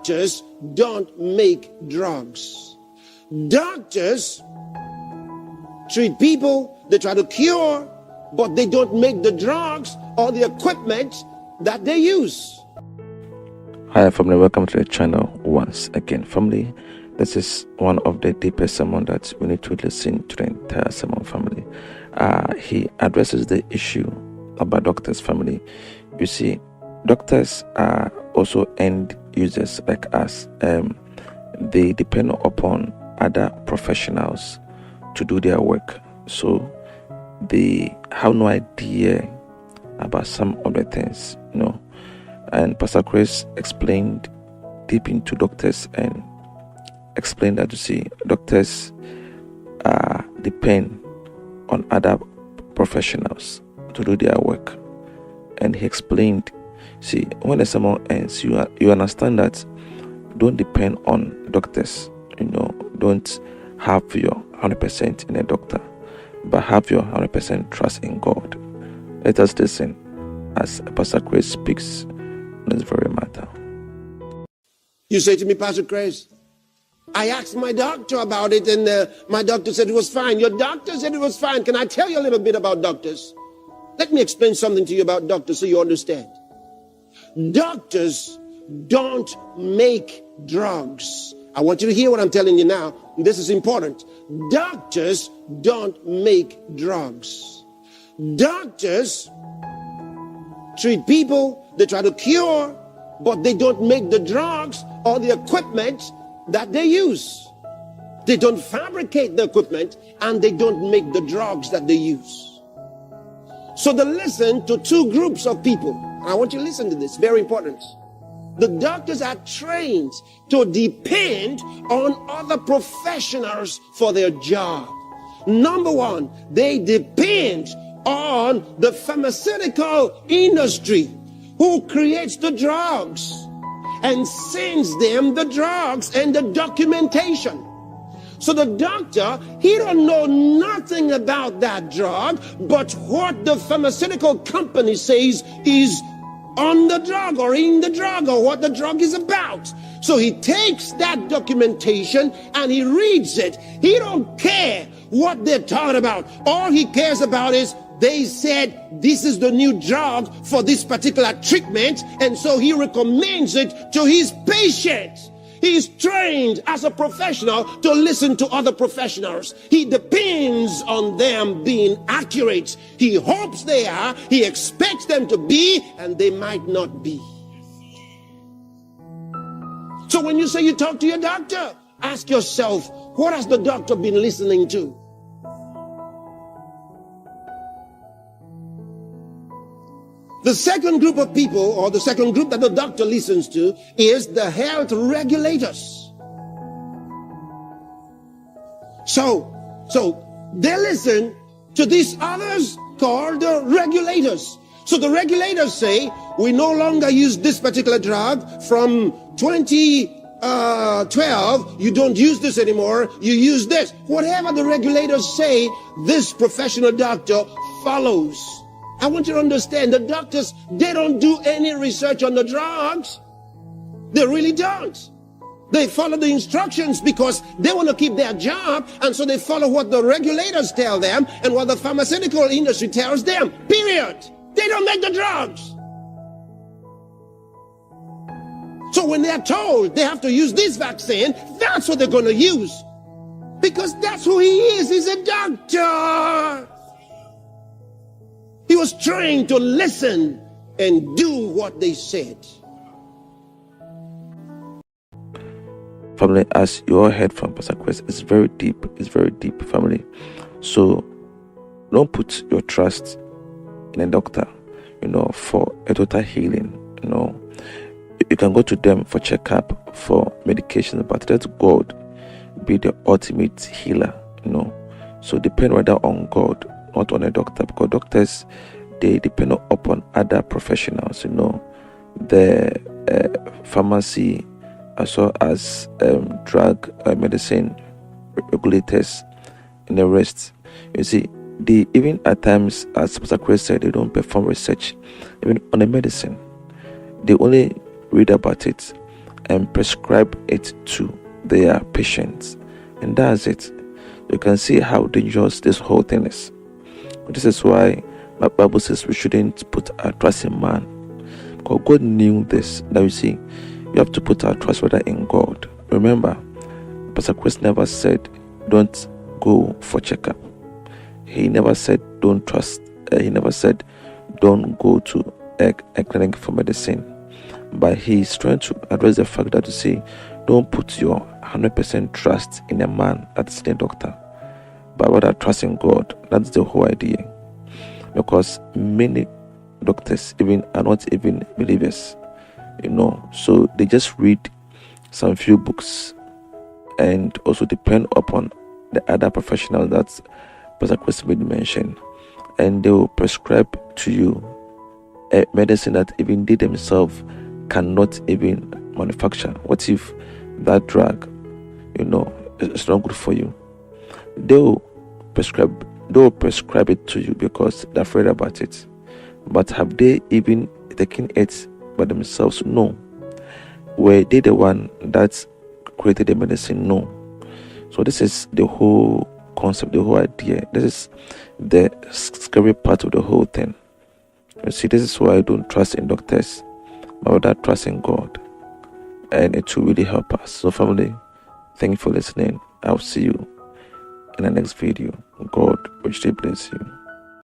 Doctors don't make drugs. Doctors treat people, they try to cure, but they don't make the drugs or the equipment that they use. Hi family, welcome to the channel once again. Family, this is one of the deepest sermon that we need to listen to the entire sermon. Family, he addresses the issue about doctors. Family, you see, doctors are also end users like us. They depend upon other professionals to do their work, so they have no idea about some of the things, And Pastor Chris explained deep into doctors and explained that, you see, doctors depend on other professionals to do their work. And he explained, see, when the sermon ends, you understand that don't depend on doctors, don't have your 100% in a doctor, but have your 100% trust in God. Let us listen as Pastor Chris speaks on this very matter. You say to me, Pastor Chris, I asked my doctor about it, and my doctor said it was fine. Your doctor said it was fine. Can I tell you a little bit about doctors? Let me explain something to you about doctors so you understand. Doctors don't make drugs. I want you to hear what I'm telling you now. This is important. Doctors don't make drugs. Doctors treat people, they try to cure, but they don't make the drugs or the equipment that they use. They don't fabricate the equipment, and they don't make the drugs that they use. So they listen to two groups of people. I want you to listen to this, very important. The doctors are trained to depend on other professionals for their job. Number one, they depend on the pharmaceutical industry who creates the drugs and sends them the drugs and the documentation. So the doctor, he don't know nothing about that drug, but what the pharmaceutical company says is on the drug or in the drug or what the drug is about. So he takes that documentation and he reads it. He don't care what they're talking about. All he cares about is they said this is the new drug for this particular treatment, and so he recommends it to his patients. He's trained as a professional to listen to other professionals. He depends on them being accurate. He hopes they are, he expects them to be, and they might not be. So when you say you talk to your doctor, ask yourself, what has the doctor been listening to? The second group of people, or the second group that the doctor listens to, is the health regulators. So they listen to these others called the regulators. So the regulators say, we no longer use this particular drug. From 2012, you don't use this anymore, you use this. Whatever the regulators say, this professional doctor follows. I want you to understand, the doctors, they don't do any research on the drugs. They really don't. They follow the instructions because they want to keep their job, and so they follow what the regulators tell them and what the pharmaceutical industry tells them, period. They don't make the drugs. So when they're told they have to use this vaccine, that's what they're going to use. Because that's who he is. He's a doctor. He was trained to listen and do what they said. Family, as you all heard from Pastor Chris, it's very deep, family. So don't put your trust in a doctor, for a total healing. You can go to them for checkup, for medication, but let God be the ultimate healer, So depend rather on God, not on a doctor, because doctors, they depend upon other professionals, the pharmacy, as well as drug medicine regulators and the rest. You see, they even at times, as Pastor Chris said, they don't perform research even on the medicine. They only read about it and prescribe it to their patients. And that's it. You can see how dangerous this whole thing is. This is why my Bible says we shouldn't put our trust in man. Because God knew this. Now you see, you have to put our trust rather in God. Remember, Pastor Chris never said don't go for checkup. He never said don't trust. He never said don't go to a clinic for medicine. But he's trying to address the fact that you see, don't put your 100% trust in a man that's the doctor, but rather trust in God. That's the whole idea. Because many doctors even are not even believers, so they just read some few books and also depend upon the other professionals that Pastor Chris made mention, and they will prescribe to you a medicine that even they themselves cannot even manufacture. What if that drug, it's not good for you? They will prescribe it to you because they're afraid about it. But have they even taken it by themselves? No. Were they the one that created the medicine? No. So this is the whole concept, the whole idea. This is the scary part of the whole thing. You see, this is why I don't trust in doctors, but without trust in God. And it will really help us. So family, thank you for listening. I'll see you in the next video. God richly bless you.